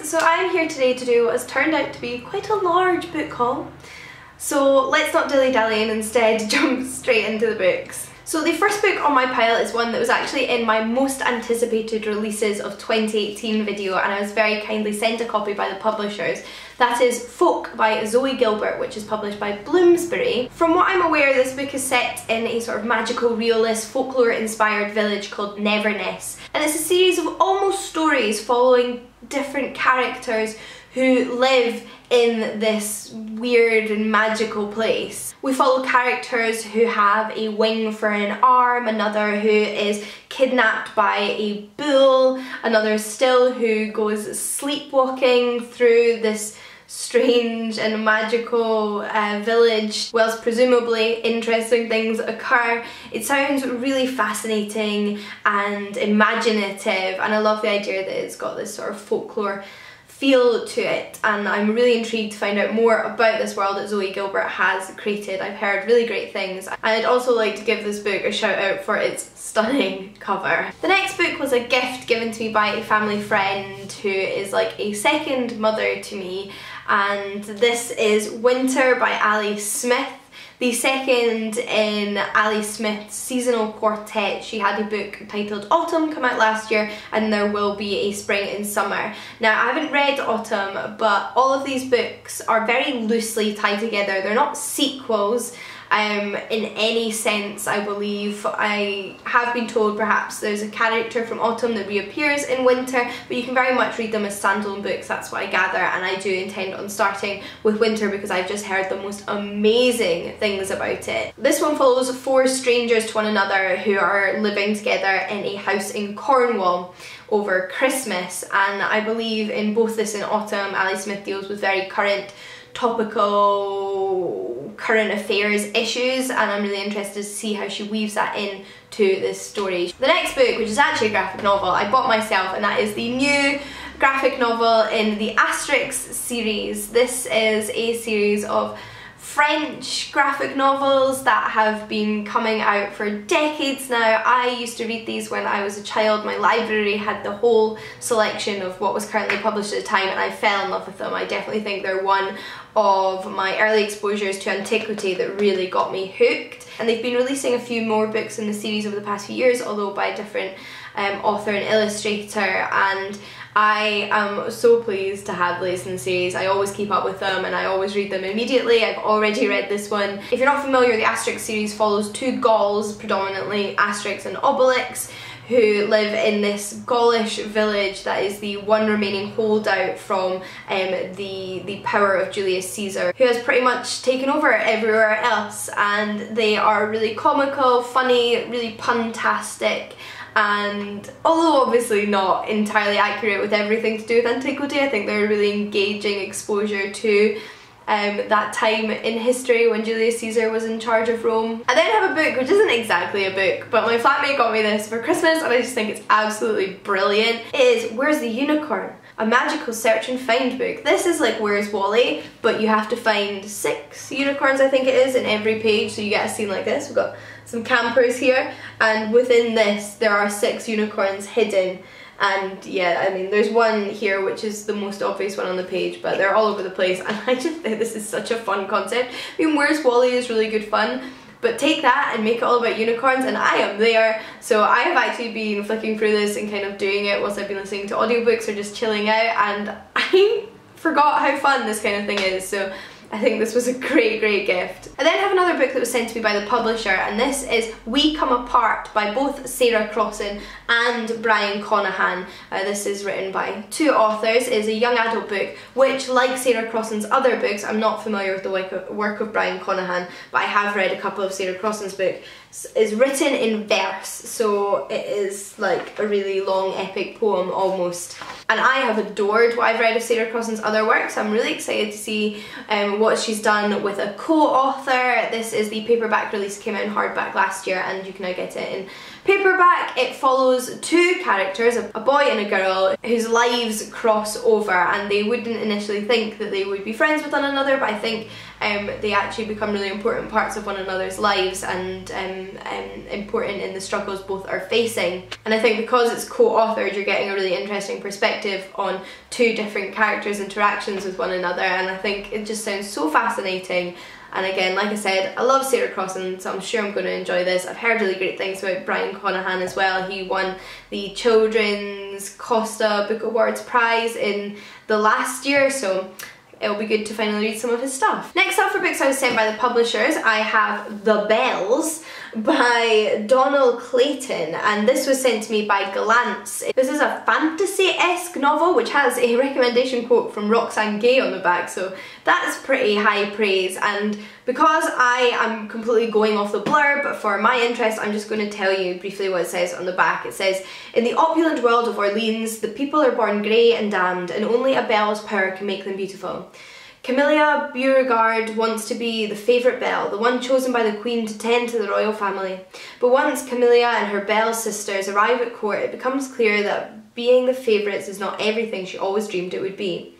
So I'm here today to do what has turned out to be quite a large book haul. So let's not dilly-dally and instead jump straight into the books. So the first book on my pile is one that was actually in my most anticipated releases of 2018 video, and I was very kindly sent a copy by the publishers. That is Folk by Zoe Gilbert, which is published by Bloomsbury. From what I'm aware, this book is set in a sort of magical realist folklore inspired village called Neverness, and it's a series of almost stories following different characters who live in this weird and magical place. We follow characters who have a wing for an arm, another who is kidnapped by a bull, another still who goes sleepwalking through this strange and magical village, whilst presumably interesting things occur. It sounds really fascinating and imaginative, and I love the idea that it's got this sort of folklore feel to it, and I'm really intrigued to find out more about this world that Zoe Gilbert has created. I've heard really great things, and I'd also like to give this book a shout out for its stunning cover. The next book was a gift given to me by a family friend who is like a second mother to me, and this is Winter by Ali Smith, the second in Ali Smith's seasonal quartet. She had a book titled Autumn come out last year, and there will be a spring and summer. Now, I haven't read Autumn, but all of these books are very loosely tied together. They're not sequels in any sense, I believe. I have been told perhaps there's a character from Autumn that reappears in Winter, but you can very much read them as standalone books. That's what I gather, and I do intend on starting with Winter because I've just heard the most amazing things about it. This one follows four strangers to one another who are living together in a house in Cornwall over Christmas, and I believe in both this and Autumn, Ali Smith deals with very topical current affairs issues, and I'm really interested to see how she weaves that in to this story. The next book, which is actually a graphic novel, I bought myself, and that is the new graphic novel in the Asterix series. This is a series of French graphic novels that have been coming out for decades now. I used to read these when I was a child. My library had the whole selection of what was currently published at the time, and I fell in love with them. I definitely think they're one of my early exposures to antiquity that really got me hooked. And they've been releasing a few more books in the series over the past few years, although by a different author and illustrator, and I am so pleased to have latest in the series. I always keep up with them and I always read them immediately. I've already read this one. If you're not familiar, the Asterix series follows two Gauls, predominantly Asterix and Obelix, who live in this Gaulish village that is the one remaining holdout from the power of Julius Caesar, who has pretty much taken over everywhere else, and they are really comical, funny, really pun-tastic, and although obviously not entirely accurate with everything to do with antiquity, I think they're a really engaging exposure to that time in history when Julius Caesar was in charge of Rome. I then have a book which isn't exactly a book, but my flatmate got me this for Christmas and I just think it's absolutely brilliant. It is Where's the Unicorn? A magical search and find book. This is like Where's Wally, but you have to find 6 unicorns, I think it is, in every page, so you get a scene like this. We've got some campers here, and within this there are 6 unicorns hidden. And yeah, I mean, there's one here which is the most obvious one on the page, but they're all over the place, and I just think this is such a fun concept. I mean, Where's Wally is really good fun, but take that and make it all about unicorns and I am there. So I have actually been flicking through this and kind of doing it whilst I've been listening to audiobooks or just chilling out, and I forgot how fun this kind of thing is, so I think this was a great gift. I then have another book that was sent to me by the publisher, and this is We Come Apart by both Sarah Crossan and Brian Conahan. This is written by 2 authors. It is a young adult book which, like Sarah Crossan's other books, I'm not familiar with the work of Brian Conahan, but I have read a couple of Sarah Crossan's books, is written in verse, so it is like a really long epic poem almost. And I have adored what I've read of Sarah Crossan's other works. I'm really excited to see what she's done with a co-author. This is the paperback release, came out in hardback last year, and you can now get it in paperback, it follows two characters, a boy and a girl, whose lives cross over, and they wouldn't initially think that they would be friends with one another, but I think they actually become really important parts of one another's lives and important in the struggles both are facing. And I think because it's co-authored, you're getting a really interesting perspective on two different characters' interactions with one another, and I think it just sounds so fascinating. And again, like I said, I love Sarah Crossan, so I'm sure I'm going to enjoy this. I've heard really great things about Brian Conahan as well. He won the Children's Costa Book Awards prize in the last year, so it'll be good to finally read some of his stuff. Next up for books I was sent by the publishers, I have The Bells by Donald Clayton, and this was sent to me by Glance. This is a fantasy-esque novel which has a recommendation quote from Roxane Gay on the back, so that's pretty high praise. And because I am completely going off the blurb, but for my interest I'm just going to tell you briefly what it says on the back. It says, "In the opulent world of Orleans, the people are born grey and damned, and only a bell's power can make them beautiful. Camilla Beauregard wants to be the favourite belle, the one chosen by the Queen to tend to the royal family. But once Camilla and her belle sisters arrive at court, it becomes clear that being the favourites is not everything she always dreamed it would be.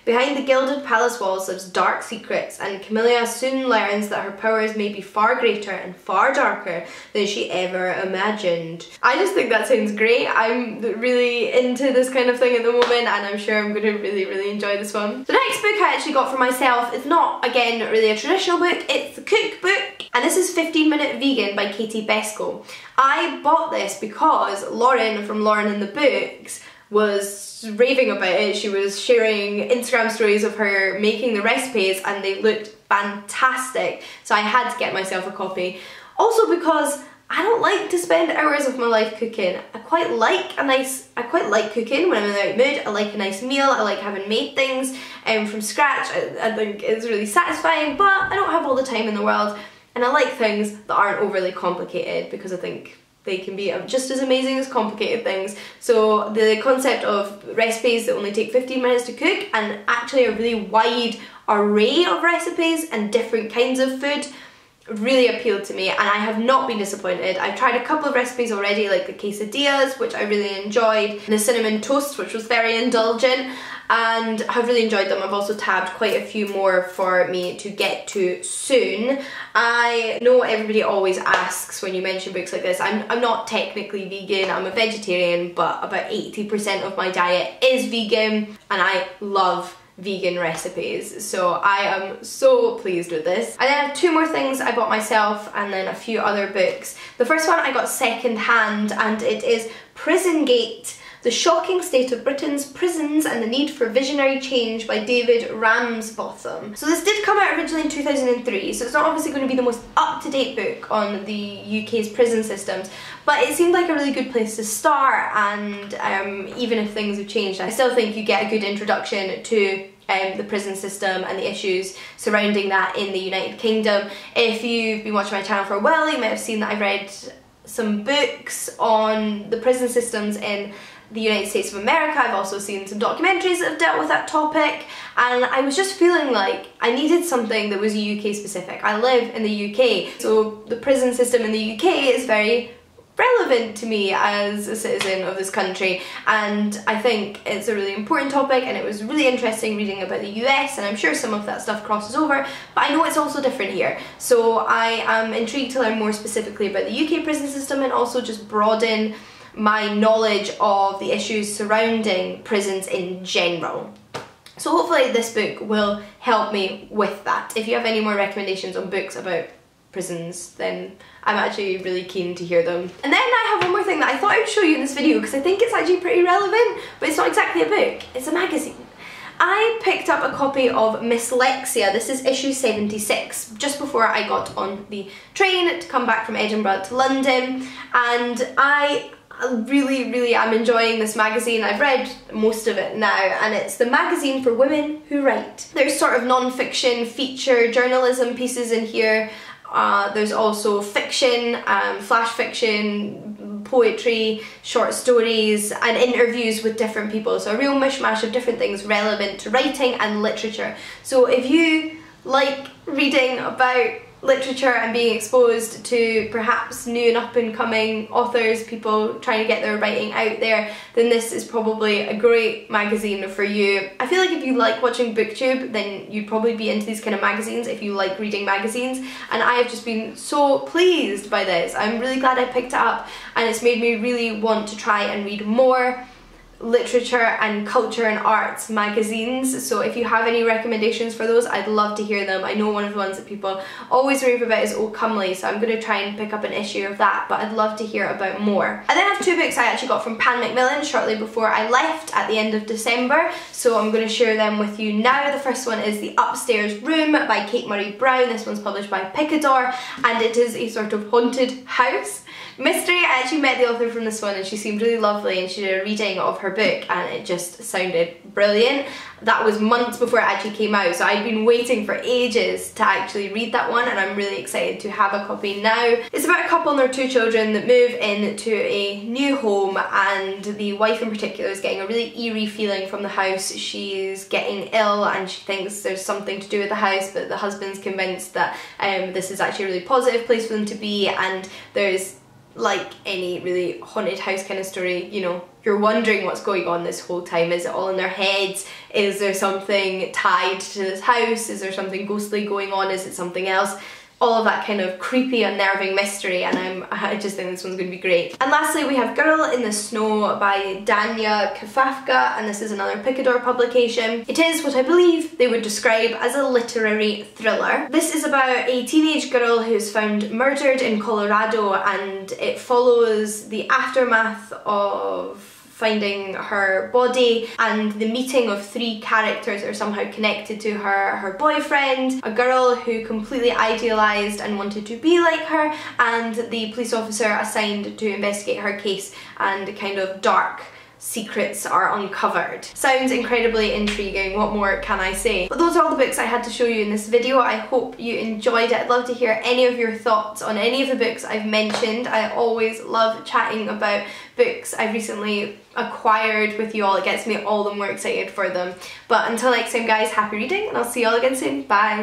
Behind the gilded palace walls lives dark secrets, and Camilla soon learns that her powers may be far greater and far darker than she ever imagined." I just think that sounds great. I'm really into this kind of thing at the moment, and I'm sure I'm going to really enjoy this one. The next book I actually got for myself is not, again, really a traditional book. It's the cookbook, and this is 15 Minute Vegan by Katie Besco. I bought this because Lauren from Lauren in the Books was raving about it. She was sharing Instagram stories of her making the recipes and they looked fantastic, so I had to get myself a copy. Also because I don't like to spend hours of my life cooking. I quite like cooking when I'm in the right mood. I like a nice meal, I like having made things from scratch. I think it's really satisfying, but I don't have all the time in the world, and I like things that aren't overly complicated because I think they can be just as amazing as complicated things. So the concept of recipes that only take 15 minutes to cook and actually a really wide array of recipes and different kinds of food really appealed to me, and I have not been disappointed. I've tried a couple of recipes already, like the quesadillas, which I really enjoyed, the cinnamon toast, which was very indulgent, and have really enjoyed them. I've also tabbed quite a few more for me to get to soon. I know everybody always asks when you mention books like this. I'm not technically vegan, I'm a vegetarian, but about 80% of my diet is vegan, and I love vegan recipes, so I am so pleased with this. I then have two more things I bought myself and then a few other books. The first one I got second hand, and it is Prisongate: The Shocking State of Britain's Prisons and the Need for Visionary Change by David Ramsbotham. So this did come out originally in 2003, so it's not obviously going to be the most up-to-date book on the UK's prison systems, but it seemed like a really good place to start, and even if things have changed, I still think you get a good introduction to the prison system and the issues surrounding that in the United Kingdom. If you've been watching my channel for a while, you might have seen that I've read some books on the prison systems in the United States of America. I've also seen some documentaries that have dealt with that topic, and I was just feeling like I needed something that was UK specific. I live in the UK, so the prison system in the UK is very relevant to me as a citizen of this country, and I think it's a really important topic, and it was really interesting reading about the US, and I'm sure some of that stuff crosses over, but I know it's also different here, so I am intrigued to learn more specifically about the UK prison system and also just broaden my knowledge of the issues surrounding prisons in general. So hopefully this book will help me with that. If you have any more recommendations on books about prisons, then I'm actually really keen to hear them. And then I have one more thing that I thought I would show you in this video because I think it's actually pretty relevant, but it's not exactly a book, it's a magazine. I picked up a copy of Mslexia. This is issue 76, just before I got on the train to come back from Edinburgh to London, and I really am enjoying this magazine. I've read most of it now, and it's the magazine for women who write. There's sort of non-fiction, feature journalism pieces in here. There's also fiction, flash fiction, poetry, short stories, and interviews with different people. So a real mishmash of different things relevant to writing and literature. So if you like reading about literature and being exposed to perhaps new and up and coming authors, people trying to get their writing out there, then this is probably a great magazine for you. I feel like if you like watching booktube, then you'd probably be into these kind of magazines if you like reading magazines, and I have just been so pleased by this. I'm really glad I picked it up, and it's made me really want to try and read more literature and culture and arts magazines. So if you have any recommendations for those, I'd love to hear them. I know one of the ones that people always rave about is Oh Comely, so I'm going to try and pick up an issue of that, but I'd love to hear about more. I then have two books I actually got from Pan Macmillan shortly before I left at the end of December, so I'm going to share them with you now. The first one is The Upstairs Room by Kate Murray Brown. This one's published by Picador, and it is a sort of haunted house mystery. I actually met the author from this one and she seemed really lovely, and she did a reading of her book and it just sounded brilliant. That was months before it actually came out, so I'd been waiting for ages to actually read that one, and I'm really excited to have a copy now. It's about a couple and their two children that move into a new home, and the wife in particular is getting a really eerie feeling from the house. She's getting ill and she thinks there's something to do with the house, but the husband's convinced that this is actually a really positive place for them to be, and there's, like any really haunted house kind of story, you know, you're wondering what's going on this whole time. Is it all in their heads? Is there something tied to this house? Is there something ghostly going on? Is it something else? All of that kind of creepy, unnerving mystery, and I just think this one's going to be great. And lastly, we have Girl in the Snow by Dania Kafafka, and this is another Picador publication. It is what I believe they would describe as a literary thriller. This is about a teenage girl who's found murdered in Colorado, and it follows the aftermath of finding her body and the meeting of three characters that are somehow connected to her boyfriend, a girl who completely idealised and wanted to be like her, and the police officer assigned to investigate her case, and kind of dark secrets are uncovered. Sounds incredibly intriguing, what more can I say? But those are all the books I had to show you in this video. I hope you enjoyed it. I'd love to hear any of your thoughts on any of the books I've mentioned. I always love chatting about books I've recently acquired with you all. It gets me all the more excited for them. But until next time guys, happy reading, and I'll see you all again soon. Bye!